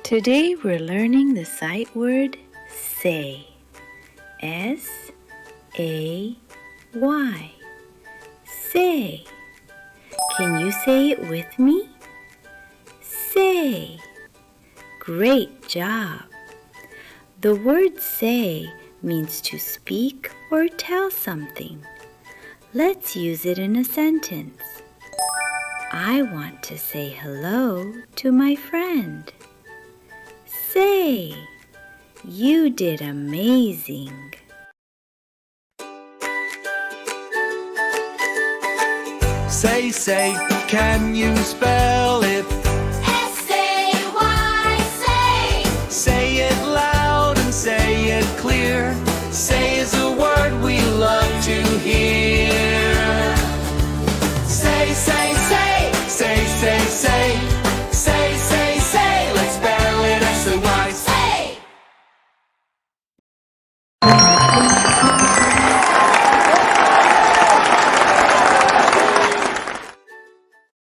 Today we're learning the sight word say. S-A-Y. Say. Can you say it with me? Say. Great job. The word say means to speak or tell something. Let's use it in a sentence. I want to say hello to my friend. Say, you did amazing. Say, can you spell it?